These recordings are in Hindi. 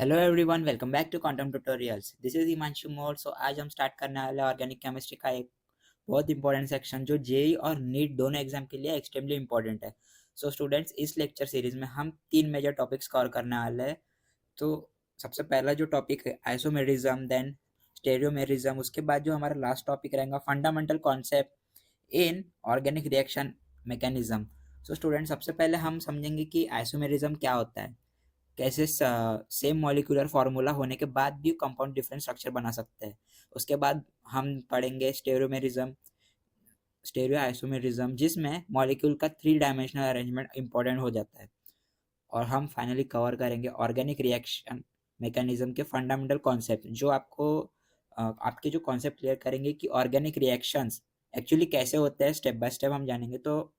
Hello everyone, welcome back to quantum tutorials. This is Himanshu More. So आज हम स्टार्ट करने वाले ऑर्गेनिक केमिस्ट्री का एक बहुत इंपॉर्टेंट सेक्शन जो जेई और नीट दोनों एग्जाम के लिए एक्सट्रीमली इंपॉर्टेंट है। सो स्टूडेंट्स, इस लेक्चर सीरीज में हम तीन मेजर टॉपिक्स कवर करने वाले हैं। तो सबसे पहला जो टॉपिक है आइसोमेरिज्म, देन स्टेरियोमेरिज्म, उसके बाद जो हमारा लास्ट टॉपिक रहेगा fundamental concept in organic reaction mechanism. So student, सबसे पहले हम समझेंगे कि आइसोमेरिज्म क्या होता है, कैसे सेम मॉलिक्यूलर फार्मूला होने के बाद भी कंपाउंड डिफरेंट स्ट्रक्चर बना सकते हैं। उसके बाद हम पढ़ेंगे स्टेरियोमेरिज्म, स्टेरियो आइसोमेरिज्म, जिसमें मॉलिक्यूल का थ्री डायमेंशनल अरेंजमेंट इंपॉर्टेंट हो जाता है। और हम फाइनली कवर करेंगे ऑर्गेनिक रिएक्शन मैकेनिज्म के फंडामेंटल कॉन्सेप्ट, जो आपको आपके जो कॉन्सेप्ट क्लियर करेंगे कि ऑर्गेनिक रिएक्शंस एक्चुअली कैसे होते हैं, स्टेप बाय स्टेप हम जानेंगे। तो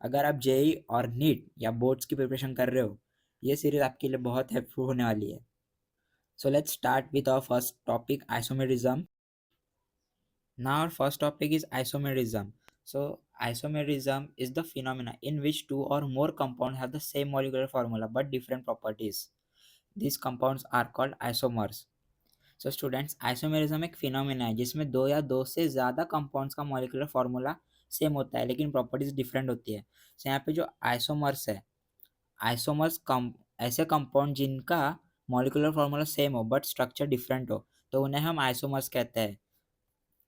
अगर आप जेई और नीट या बोर्ड्स की प्रिपरेशन कर रहे हो, ये सीरीज आपके लिए बहुत हेल्पफुल होने वाली है। So let's start with our first topic, isomerism. Now our first topic is isomerism. So isomerism is the phenomena in which two or more compounds have the same molecular formula but different properties. These compounds are called isomers. So students, isomerism एक फिनोमेना है जिसमें दो या दो से ज़्यादा कंपाउंड्स का मॉलिक्यूलर फार्मूला सेम होता है लेकिन प्रॉपर्टीज डिफरेंट होती है। सो यहाँ पे जो आइसोमर्स है, आइसोमर्स कम ऐसे कंपाउंड जिनका मॉलिक्यूलर फार्मूला सेम हो बट स्ट्रक्चर डिफरेंट हो, तो उन्हें हम आइसोमर्स कहते हैं।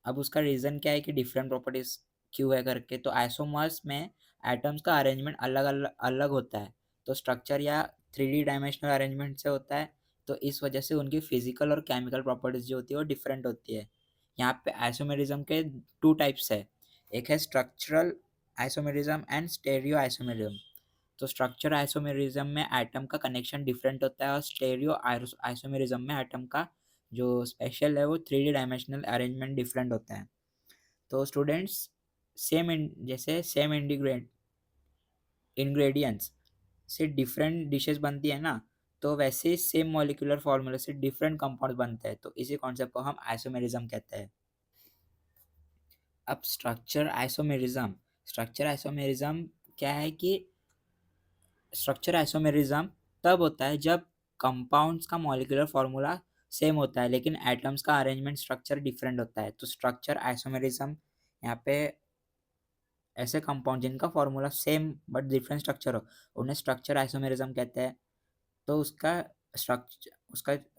अब उसका रीज़न क्या है कि डिफरेंट प्रॉपर्टीज क्यों है करके, तो आइसोमर्स में एटम्स का अरेंजमेंट अलग अलग अलग होता है, तो स्ट्रक्चर या थ्री डी डायमेंशनल अरेंजमेंट से होता है। तो इस वजह से उनकी फिजिकल और केमिकल प्रॉपर्टीज जो होती है वो डिफरेंट होती है। यहाँ पे आइसोमेरिज्म के टू टाइप्स है, एक है structural isomerism and stereo isomerism. तो स्ट्रक्चर आइसोमेरिज्म में एटम का कनेक्शन डिफरेंट होता है और स्टेरियो आइसोमेरिज्म में एटम का जो स्पेशल है वो three D dimensional arrangement different होता है। तो स्टूडेंट्स, जैसे सेम इंग्रेडिएंट्स से डिफरेंट डिशेस बनती है ना, तो वैसे सेम मॉलिक्यूलर फार्मूला से डिफरेंट कंपाउंड बनते हैं, तो इसी कॉन्सेप्ट को हम आइसोमेरिज्म कहते हैं। अब स्ट्रक्चर आइसोमेरिज्म क्या है कि स्ट्रक्चर आइसोमेरिज्म तब होता है जब कंपाउंड्स का मॉलिक्यूलर फार्मूला सेम होता है लेकिन एटम्स का अरेंजमेंट स्ट्रक्चर डिफरेंट होता है। तो स्ट्रक्चर आइसोमेरिज्म यहाँ पे ऐसे कंपाउंड जिनका formula same but different structure हो, उन्हें स्ट्रक्चर आइसोमेरिज्म कहते हैं। तो उसका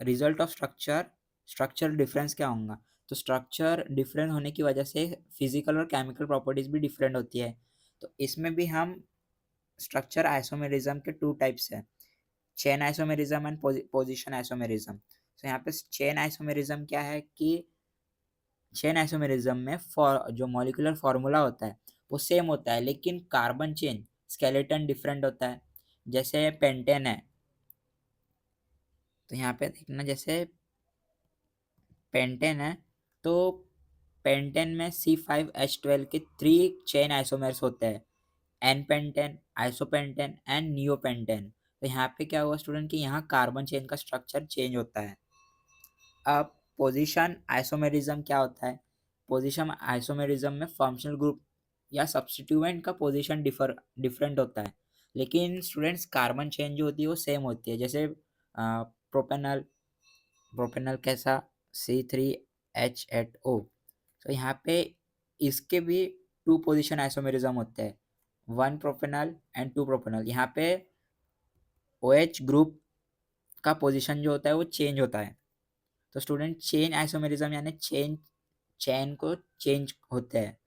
रिजल्ट ऑफ स्ट्रक्चर डिफरेंस क्या होगा, तो स्ट्रक्चर डिफरेंट होने की वजह से फिजिकल और केमिकल प्रॉपर्टीज भी डिफरेंट होती है। तो इसमें भी हम स्ट्रक्चर आइसोमेरिज्म के टू टाइप्स हैं, chain isomerism and position isomerism. तो यहाँ पे चेन आइसोमेरिज्म क्या है कि चेन आइसोमेरिज्म में जो मॉलिक्यूलर फार्मूला होता है वो सेम होता है लेकिन कार्बन चेन स्केलेटन डिफरेंट होता है। जैसे पेंटेन है, तो यहाँ पे देखना, जैसे पेंटेन है तो पेंटेन में C5H12 के थ्री चेन आइसोमर्स होते हैं, n pentane, isopentane and neopentane. तो यहाँ पे क्या हुआ स्टूडेंट कि यहाँ कार्बन चेन का स्ट्रक्चर चेंज होता है। अब पोजीशन आइसोमेरिज्म क्या होता है, पोजीशन आइसोमेरिज्म में फंक्शनल ग्रुप या सब्स्टिट्यूएंट का पोजीशन डिफरेंट होता है लेकिन स्टूडेंट्स कार्बन चेन जो होती है वो सेम होती है। जैसे प्रोपेनल प्रोपेनल कैसा C3H8O। तो यहाँ पे इसके भी टू पोजीशन आइसोमेरिज्म होते हैं, one propanol and two propanol. यहाँ पे OH ग्रुप का पोजीशन जो होता है वो चेंज होता है। तो स्टूडेंट, चेन आइसोमेरिज्म यानी चेन को चेंज होते हैं,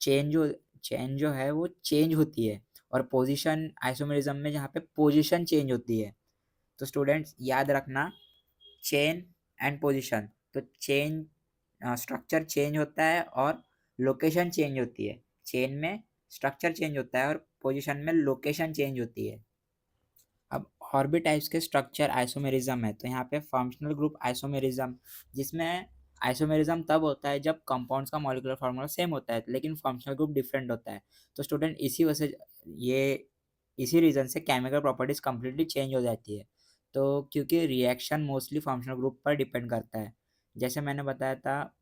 चेन जो चेन जो है वो चेंज होती है। और पोजीशन आइसोमेरिज्म में जहाँ पे पोजीशन चेंज होती है। तो स्टूडेंट्स याद रखना, चेन एंड पोजीशन, तो चेन स्ट्रक्चर चेंज होता है और लोकेशन चेंज होती है। चेन में स्ट्रक्चर चेंज होता है और पोजीशन में लोकेशन चेंज होती है। अब और भी टाइप्स के स्ट्रक्चर आइसोमेरिज्म है, तो यहाँ पे फंक्शनल ग्रुप आइसोमेरिज्म, जिसमें आइसोमेरिज्म तब होता है जब कंपाउंड्स का मॉलिक्यूलर फार्मूला सेम होता है लेकिन फंक्शनल ग्रुप डिफरेंट होता है। तो स्टूडेंट, ये इसी रीज़न से केमिकल प्रॉपर्टीज कम्प्लीटली चेंज हो जाती है। तो क्योंकि रिएक्शन मोस्टली फंक्शनल ग्रुप पर डिपेंड करता है। जैसे मैंने बताया था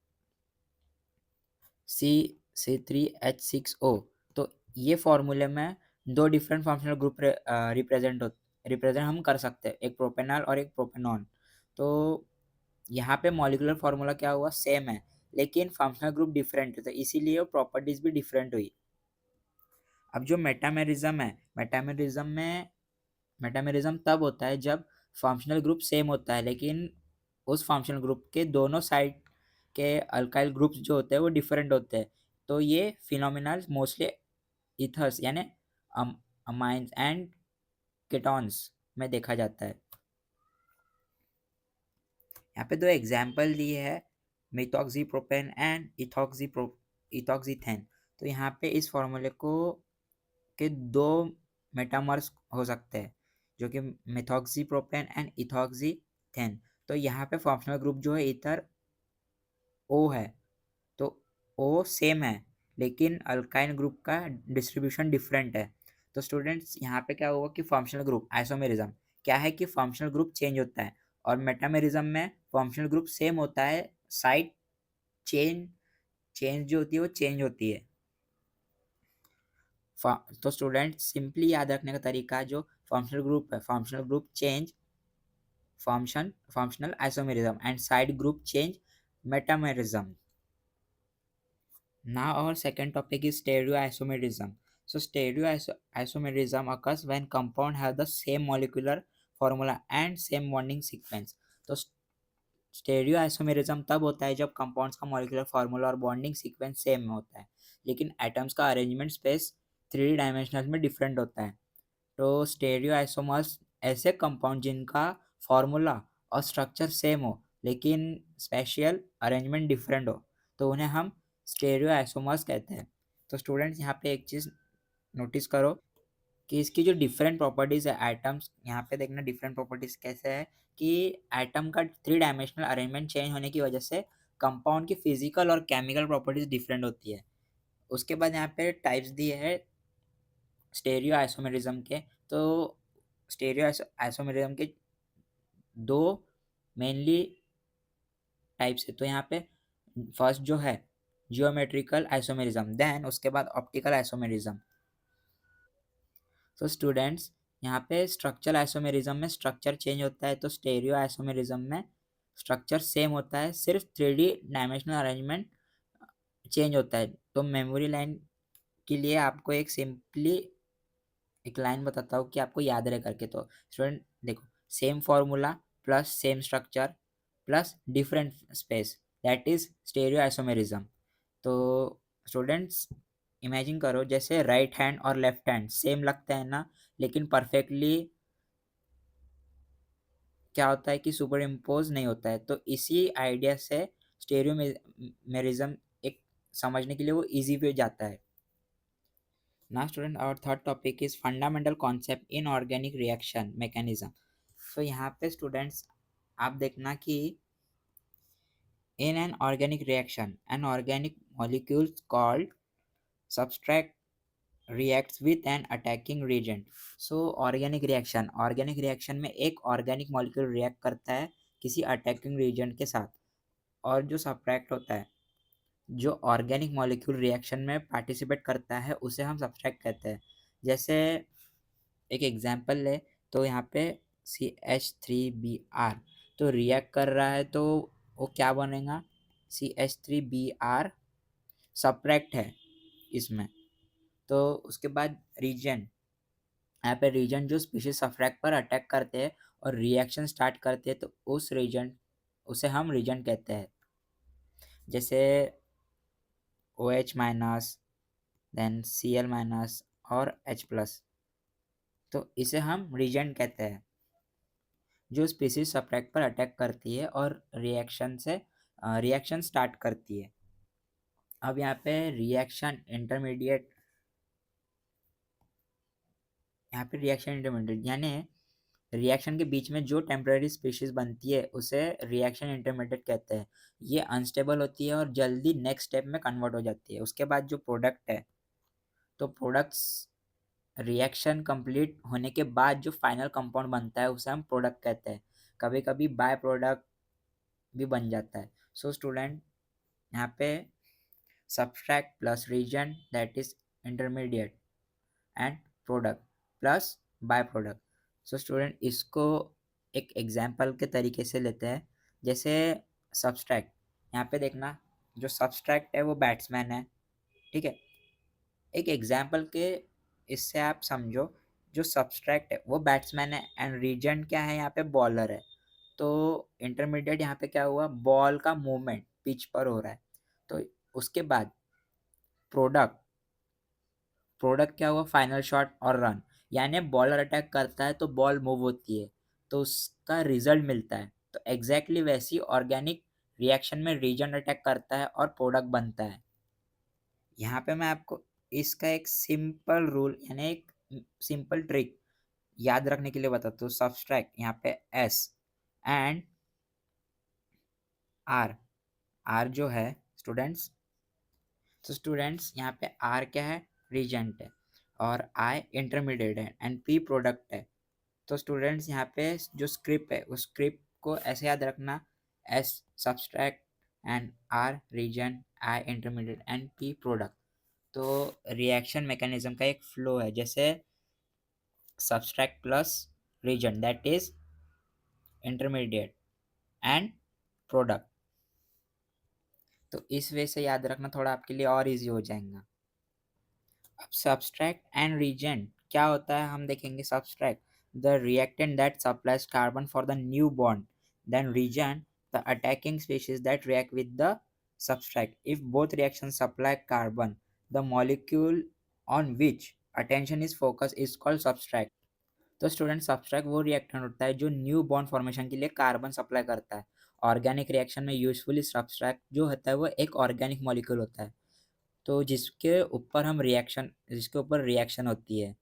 C3H6O, तो ये फॉर्मूले में दो डिफरेंट फंक्शनल ग्रुप रिप्रेजेंट हम कर सकते हैं, एक प्रोपेनॉल और एक प्रोपेनॉन। तो यहाँ पे मॉलिकुलर फार्मूला क्या हुआ, सेम है, लेकिन फंक्शनल ग्रुप डिफरेंट है, तो इसीलिए वो प्रॉपर्टीज भी डिफरेंट हुई। अब जो मेटामेरिज्म है, मेटामेरिज्म तब होता है जब फंक्शनल ग्रुप सेम होता है, लेकिन उस फंक्शनल ग्रुप के दोनों साइड के अल्काइल ग्रुप्स जो होते हैं वो डिफरेंट होते हैं। तो ये फिनोमिना मोस्टली ईथर्स यानी अमाइंस एंड कीटोन्स में देखा जाता है। यहाँ पे दो एग्जाम्पल दिए हैं, मिथॉक्सीप्रोपेन एंड इथॉक्सीथेन। तो यहाँ पे इस फॉर्मूले को के दो मेटामर्स हो सकते हैं, जो कि मिथॉक्सीप्रोपेन एंड इथॉक्सीथेन। तो यहाँ पे फंक्शनल ग्रुप जो है इथर ओ है, तो ओ सेम है, लेकिन अल्काइन ग्रुप का डिस्ट्रीब्यूशन डिफरेंट है। तो स्टूडेंट्स यहाँ पे क्या हुआ कि फंक्शनल ग्रुप आइसोमेरिज्म क्या है कि फंक्शनल ग्रुप चेंज होता है, और मेटामेरिज्म में फंक्शनल ग्रुप सेम होता है, साइड चेंज चेंज जो होती है वो चेंज होती है। तो स्टूडेंट सिंपली याद रखने का तरीका, जो फंक्शनल ग्रुप है, functional group change functional isomerism, and side group change metamerism. Now our second topic is stereoisomerism. So stereoisomerism occurs when compound have the same molecular formula and same bonding sequence. तो स्टेरियोआइसोमेरिज्म तब होता है जब कंपाउंड्स का मॉलिक्यूलर फार्मूला और बॉन्डिंग सीक्वेंस सेम होता है, लेकिन एटम्स का अरेंजमेंट स्पेस 3D डायमेंशनल में डिफरेंट होता है। तो स्टेरियोआइसोमर्स ऐसे कंपाउंड जिनका फार्मूला और स्ट्रक्चर सेम हो, लेकिन स्पेशियल अरेंजमेंट डिफरेंट हो, तो उन्हें हम स्टेरियोआइसोमर्स कहते हैं। तो स्टूडेंट्स यहाँ पे एक चीज़ नोटिस करो कि इसकी जो डिफरेंट प्रॉपर्टीज़ है एटम्स, यहाँ पे देखना डिफरेंट प्रॉपर्टीज़ कैसे है कि एटम का 3 डायमेंशनल अरेंजमेंट चेंज होने की वजह से कंपाउंड की फिजिकल और केमिकल प्रॉपर्टीज़ डिफरेंट होती है। उसके बाद यहाँ पे टाइप्स दिए हैं स्टेरियो आइसोमेरिज्म के। तो स्टेरियो आइसोमेरिज्म के दो मेनली टाइप्स है। तो यहाँ पे फर्स्ट जो है जियोमेट्रिकल आइसोमेरिज्म, देन उसके बाद ऑप्टिकल आइसोमेरिज्म। तो स्टूडेंट्स यहाँ पे स्ट्रक्चरल आइसोमेरिज्म में स्ट्रक्चर चेंज होता है, तो स्टेरियो आइसोमेरिज्म में स्ट्रक्चर सेम होता है, सिर्फ 3D डायमेंशनल अरेंजमेंट चेंज होता है। तो मेमोरी लाइन के लिए आपको एक लाइन बताता हूँ कि आपको याद रहे करके। तो स्टूडेंट देखो, same formula plus same structure plus different space, that is stereo isomerism. तो स्टूडेंट्स इमेजिन करो जैसे राइट हैंड और लेफ्ट हैंड सेम लगता है ना, लेकिन परफेक्टली क्या होता है कि सुपर इम्पोज नहीं होता है। तो इसी आइडिया से स्टेरियो मेरिज्म एक समझने के लिए वो इजी पे जाता है। Now student our third topic is fundamental concept in organic reaction mechanism. So यहाँ पे students आप देखना कि in an organic reaction an organic molecule called substrate reacts with an attacking reagent. So organic reaction में एक organic molecule react करता है किसी attacking reagent के साथ, और जो subtract होता है, जो ऑर्गेनिक मॉलिक्यूल रिएक्शन में पार्टिसिपेट करता है उसे हम सब्सट्रैक्ट कहते हैं। जैसे एक एग्जांपल ले, तो यहाँ पे CH3Br तो रिएक्ट कर रहा है, तो वो क्या बनेगा, CH3Br सब्ट्रैक्ट है इसमें। तो उसके बाद रीजन, यहाँ पे रीजन जो स्पीशीज सब्ट्रैक्ट पर अटैक करते हैं और रिएक्शन स्टार्ट करते हैं, तो उस रीजन उसे हम रीजन कहते हैं। जैसे OH minus, then Cl minus और H+, तो इसे हम रीजेंट कहते हैं, जो स्पीसीज सब्ट्रैक्ट पर अटैक करती है और रिएक्शन स्टार्ट करती है। अब यहाँ पे रिएक्शन इंटरमीडिएट यानी रिएक्शन के बीच में जो टेम्पररी स्पीशीज बनती है उसे रिएक्शन इंटरमीडिएट कहते हैं। ये अनस्टेबल होती है और जल्दी नेक्स्ट स्टेप में कन्वर्ट हो जाती है। उसके बाद जो प्रोडक्ट है, तो प्रोडक्ट्स रिएक्शन कंप्लीट होने के बाद जो फाइनल कंपाउंड बनता है उसे हम प्रोडक्ट कहते हैं। कभी कभी बाय प्रोडक्ट भी बन जाता है। सो स्टूडेंट यहाँ पे substrate plus reagent that is intermediate and product plus byproduct. So student इसको एक एग्जाम्पल के तरीके से लेते हैं, जैसे सब्सट्रैक्ट। यहाँ पे देखना, जो सब्सट्रैक्ट है वो बैट्समैन है, ठीक है। एक एग्जाम्पल के इससे आप समझो, जो सब्सट्रैक्ट है वो बैट्समैन है एंड रीजेंट क्या है, यहाँ पे बॉलर है। तो इंटरमीडिएट यहाँ पे क्या हुआ, बॉल का मूवमेंट पिच पर हो रहा है। तो उसके बाद प्रोडक्ट, प्रोडक्ट क्या हुआ, फाइनल शॉट और रन। यानी बॉलर अटैक करता है तो बॉल मूव होती है, तो उसका रिजल्ट मिलता है। तो एग्जैक्टली वैसी ऑर्गेनिक रिएक्शन में रीजन अटैक करता है और प्रोडक्ट बनता है। यहाँ पे मैं आपको इसका एक सिंपल रूल यानी एक सिंपल ट्रिक याद रखने के लिए बताता हूँ। सब्सट्रैक्ट यहाँ पे एस एंड आर, आर जो है स्टूडेंट्स, तो स्टूडेंट्स यहाँ पे आर क्या है, रीजेंट है, और आई इंटरमीडिएट है एंड पी प्रोडक्ट है। तो स्टूडेंट्स यहाँ पे जो स्क्रिप्ट है उस स्क्रिप्ट को ऐसे याद रखना, S substrate and R reagent, I intermediate and P product. तो रिएक्शन मैकेनिज्म का एक फ्लो है, जैसे substrate plus reagent that is intermediate and product. तो इस वे से याद रखना, थोड़ा आपके लिए और इजी हो जाएगा। अब सब्सट्रैक्ट एंड रिएजेंट क्या होता है हम देखेंगे। Substrate the reactant that supplies carbon for the new bond, then reagent the attacking species that react with the substrate. If both reactions supply carbon, the molecule on which attention is focus is called substrate. तो स्टूडेंट सब्सट्रैक्ट वो रिएक्टेंट होता है जो न्यू बॉन्ड फॉर्मेशन के लिए कार्बन सप्लाई करता है। ऑर्गेनिक रिएक्शन में यूजफुली सब्सट्रैक्ट जो होता है वो एक ऑर्गेनिक मॉलिक्यूल होता है, तो जिसके ऊपर रिएक्शन होती है।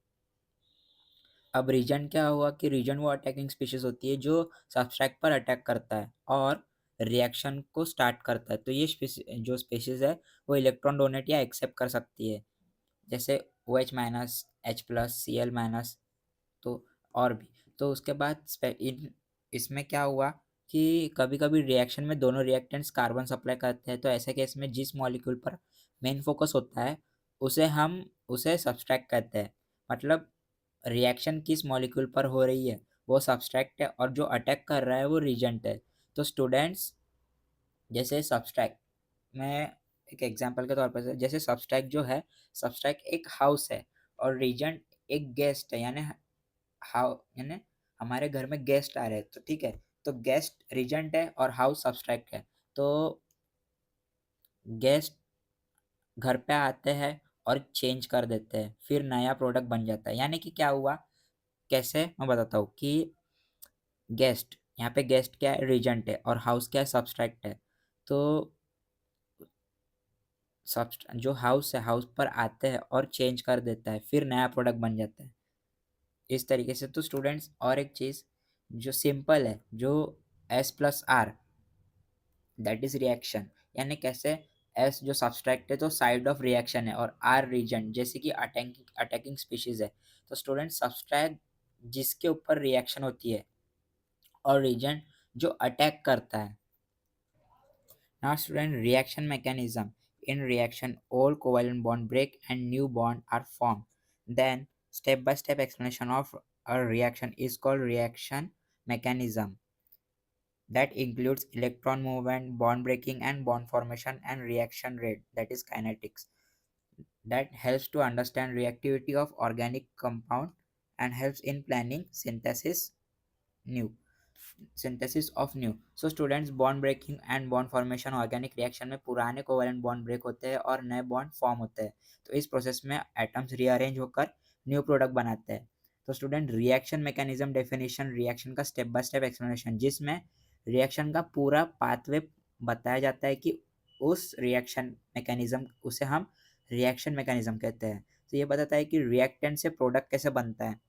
अब रीजन क्या हुआ कि रीजन वो अटैकिंग स्पीशीज होती है जो सब्सट्रैक्ट पर अटैक करता है और रिएक्शन को स्टार्ट करता है। तो ये जो स्पीशीज है वो इलेक्ट्रॉन डोनेट या एक्सेप्ट कर सकती है, जैसे OH minus, H+, Cl minus, तो और भी। तो उसके बाद इसमें क्या हुआ कि कभी कभी रिएक्शन में दोनों रिएक्टेंट्स कार्बन सप्लाई करते हैं, तो ऐसे केस में जिस मॉलिक्यूल पर मेन फोकस होता है उसे सब्सट्रैक्ट कहते हैं। मतलब रिएक्शन किस मॉलिक्यूल पर हो रही है वो सब्सट्रैक्ट है और जो अटैक कर रहा है वो रीजेंट है। तो स्टूडेंट्स जैसे सब्सट्रैक्ट में एक एग्जांपल के तौर पर, जैसे सब्सट्रैक्ट जो है, सब्सट्रैक्ट एक हाउस है और रीजेंट एक गेस्ट है, यानी हमारे घर में गेस्ट आ रहे हैं, तो ठीक है। तो गेस्ट रीजेंट है और हाउस सब्सट्रैक्ट है। तो गेस्ट घर पे आते हैं और चेंज कर देते हैं, फिर नया प्रोडक्ट बन जाता है। यानी कि क्या हुआ, कैसे मैं बताता हूँ कि गेस्ट, यहाँ पे गेस्ट क्या है, रीजेंट है, और हाउस क्या है, सब्सट्रैक्ट है। तो जो हाउस है हाउस पर आते हैं और चेंज कर देता है, फिर नया प्रोडक्ट बन जाता है, इस तरीके से। तो स्टूडेंट्स और एक चीज़ जो सिंपल है, जो S+R दैट इज रिएक्शन, यानी कैसे, एस जो सब्सट्रैक्ट है तो साइड ऑफ रिएक्शन है, और आर रीजन जैसे कि अटैकिंग स्पीशीज है। तो स्टूडेंट सब्सट्रैक्ट जिसके ऊपर रिएक्शन होती है और रीजन जो अटैक करता है। Now student reaction mechanism, in reaction all covalent bond break and new bond are formed, then step by step explanation of a reaction is called reaction mechanism that includes electron movement, bond breaking and bond formation, and reaction rate that is kinetics, that helps to understand reactivity of organic compound and helps in planning new synthesis of new। so students bond breaking and bond formation organic reaction में पुराने कोवेलेंट बॉन्ड ब्रेक होते हैं और नए बॉन्ड फॉर्म होते हैं। तो इस प्रोसेस में एटम्स रीअरेंज होकर न्यू प्रोडक्ट बनाते हैं। तो student reaction mechanism definition, reaction का स्टेप बाय स्टेप एक्सप्लेनेशन, जिसमें रिएक्शन का पूरा पाथवे बताया जाता है कि उस रिएक्शन मैकेनिज्म, उसे हम रिएक्शन मैकेनिज्म कहते हैं। तो ये बताता है कि रिएक्टेंट से प्रोडक्ट कैसे बनता है।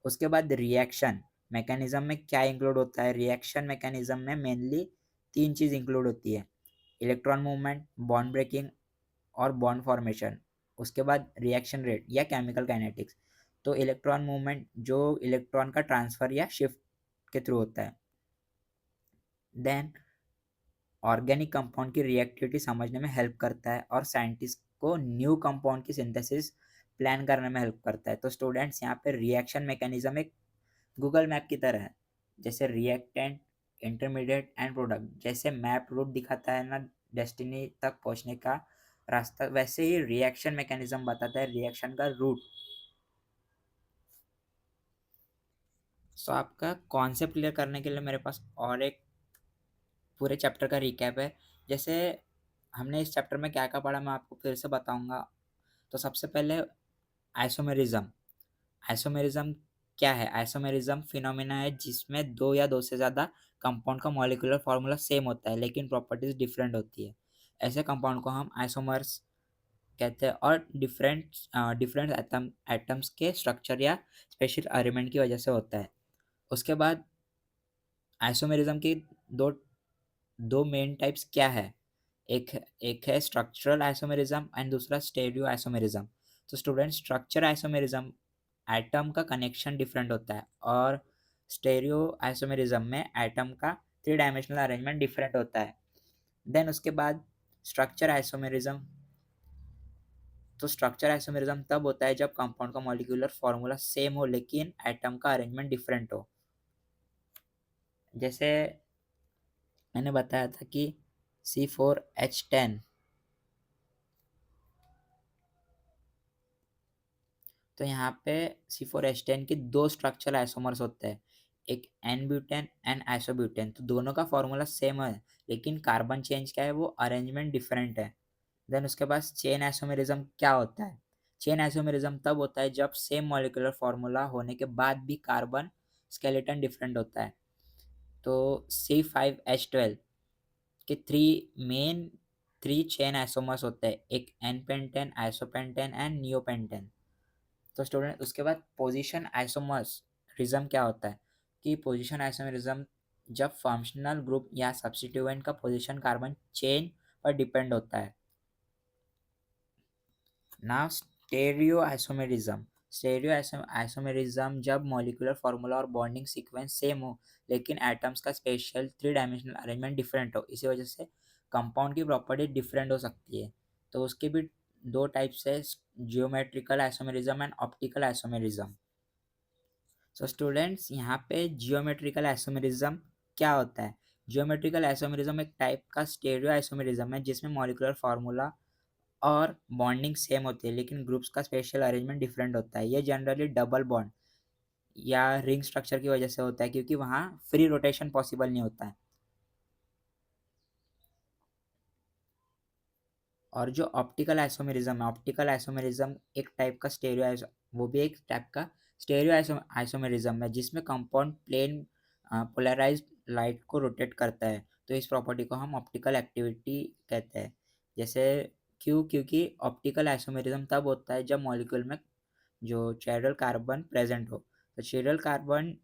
उसके बाद रिएक्शन मैकेनिज्म में क्या इंक्लूड होता है, रिएक्शन मैकेनिज्म में मेनली 3 चीज़ इंक्लूड होती है, इलेक्ट्रॉन मूवमेंट, बॉन्ड ब्रेकिंग और बॉन्ड फॉर्मेशन। उसके बाद रिएक्शन रेट या केमिकल काइनेटिक्स। तो इलेक्ट्रॉन मूवमेंट जो इलेक्ट्रॉन का ट्रांसफर या शिफ्ट के थ्रू होता है। देन ऑर्गेनिक कंपाउंड की रिएक्टिविटी समझने में हेल्प करता है और साइंटिस्ट को न्यू कंपाउंड की सिंथेसिस प्लान करने में हेल्प करता है। तो स्टूडेंट्स यहाँ पे रिएक्शन मैकेनिज्म एक गूगल मैप की तरह है, जैसे रिएक्टेंट, इंटरमीडिएट एंड प्रोडक्ट। जैसे मैप रूट दिखाता है ना डेस्टिनी तक पहुंचने का रास्ता, वैसे ही रिएक्शन मैकेनिज्म बताता है रिएक्शन का रूट। सो आपका कॉन्सेप्ट क्लियर करने के लिए मेरे पास और एक पूरे चैप्टर का रिकैप है। जैसे हमने इस चैप्टर में क्या क्या पढ़ा मैं आपको फिर से बताऊंगा। तो सबसे पहले आइसोमेरिज्म। आइसोमेरिज्म क्या है? आइसोमेरिज्म फिनोमेना है जिसमें दो या दो से ज़्यादा कंपाउंड का मॉलिक्यूलर फार्मूला सेम होता है लेकिन प्रॉपर्टीज डिफरेंट होती है। ऐसे कंपाउंड को हम आइसोमर्स कहते हैं और डिफरेंट डिफरेंट एटम्स के स्ट्रक्चर या स्पेशल अरेंजमेंट की वजह से होता है। उसके बाद आइसोमेरिज्म की दो दो मेन टाइप्स क्या है? एक एक है स्ट्रक्चरल आइसोमेरिज्म एंड दूसरा स्टेरियो आइसोमेरिज्म। तो स्टूडेंट, स्ट्रक्चर आइसोमेरिज्म एटम का कनेक्शन डिफरेंट होता है और स्टेरियो आइसोमेरिज्म में एटम का थ्री डायमेंशनल अरेंजमेंट डिफरेंट होता है। देन उसके बाद स्ट्रक्चर आइसोमेरिज्म। तो स्ट्रक्चर आइसोमेरिज्म तब होता है जब कंपाउंड का मॉलिक्यूलर फॉर्मूला सेम हो लेकिन एटम का अरेंजमेंट डिफरेंट हो। जैसे मैंने बताया था कि C4H10, तो यहाँ पे C4H10 के दो स्ट्रक्चरल आइसोमर्स होते हैं, एक एन ब्यूटेन एंड आइसोब्यूटेन। तो दोनों का फॉर्मूला सेम है लेकिन कार्बन चेंज क्या है, वो अरेंजमेंट डिफरेंट है। देन उसके पास चेन आइसोमेरिज्म क्या होता है? चेन आइसोमेरिज्म तब होता है जब सेम मॉलिक्यूलर फॉर्मूला होने के बाद भी कार्बन स्केलेटन डिफरेंट होता है। तो C5H12 के थ्री चेन आइसोमर्स होते हैं, एक n pentane, isopentane and neopentane. तो स्टूडेंट, उसके बाद पोजीशन आइसोमरिज्म क्या होता है? कि पोजीशन आइसोमरिज्म जब फंक्शनल ग्रुप या सब्स्टिट्यूएंट का पोजीशन कार्बन चेन पर डिपेंड होता है। Now stereo isomerism. Stereo isomerism जब मॉलिक्यूलर फार्मूला और बॉन्डिंग सीक्वेंस सेम हो लेकिन एटम्स का spatial three dimensional arrangement different हो। इसी वजह से कंपाउंड की प्रॉपर्टी डिफरेंट हो सकती है। तो उसके भी दो टाइप्स है, geometrical isomerism and optical isomerism. So students, यहाँ पे जियोमेट्रिकल आइसोमेरिज्म क्या होता है? जियोमेट्रिकल आइसोमेरिज्म एक टाइप का स्टेरियो आइसोमेरिज्म है जिसमें मॉलिक्यूलर फार्मूला और बॉन्डिंग सेम होती है लेकिन ग्रुप्स का स्पेशल अरेंजमेंट डिफरेंट होता है। ये जनरली डबल बॉन्ड या रिंग स्ट्रक्चर की वजह से होता है क्योंकि वहाँ फ्री रोटेशन पॉसिबल नहीं होता है। और जो ऑप्टिकल आइसोमेरिज्म है, ऑप्टिकल आइसोमेरिज्म एक टाइप का वो भी एक टाइप का स्टेरियो आइसोमेरिज्म है जिसमें कंपाउंड प्लेन पोलराइज्ड लाइट को रोटेट करता है। तो इस प्रॉपर्टी को हम ऑप्टिकल एक्टिविटी कहते हैं। जैसे क्योंकि ऑप्टिकल आइसोमेरिज्म तब होता है जब मॉलिक्यूल में जो चिरल कार्बन प्रेजेंट हो। तो चिरल कार्बन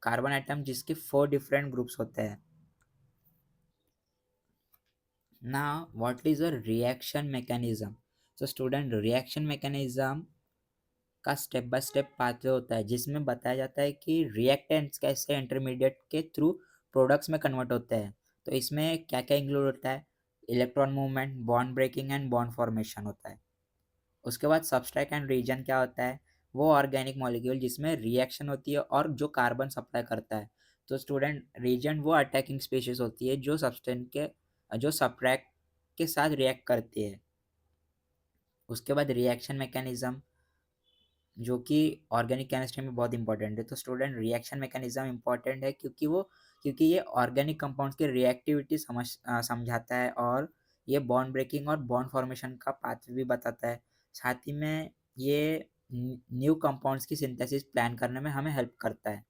कार्बन एटम जिसके 4 डिफरेंट ग्रुप्स होते हैं। Now, what is a reaction mechanism? So student, reaction mechanism का स्टेप बाय स्टेप पाथवे होता है जिसमें बताया जाता है कि रिएक्टेंट्स कैसे इंटरमीडिएट के थ्रू प्रोडक्ट्स में कन्वर्ट होते हैं। तो इसमें क्या क्या इंक्लूड होता है? Electron movement, bond breaking and bond formation होता है। उसके बाद सबस्ट्रेट एंड रीजन क्या होता है? वो ऑर्गेनिक मॉलिक्यूल जिसमें रिएक्शन होती है और जो कार्बन सप्लाई करता है। तो स्टूडेंट, रीजन वो अटैकिंग स्पीशीज होती है जो सब्सटेंस के जो सब्सट्रैक्ट के साथ रिएक्ट करती है। उसके बाद रिएक्शन मैकेनिज्म जो कि ऑर्गेनिक केमिस्ट्री में बहुत इंपॉर्टेंट है। तो स्टूडेंट, रिएक्शन मैकेनिज्म इंपॉर्टेंट है क्योंकि ये ऑर्गेनिक कंपाउंड्स की रिएक्टिविटी समझाता है और ये बॉन्ड ब्रेकिंग और बॉन्ड फॉर्मेशन का पाथ भी बताता है। साथ ही में ये न्यू कंपाउंड्स की सिंथेसिस प्लान करने में हमें हेल्प करता है।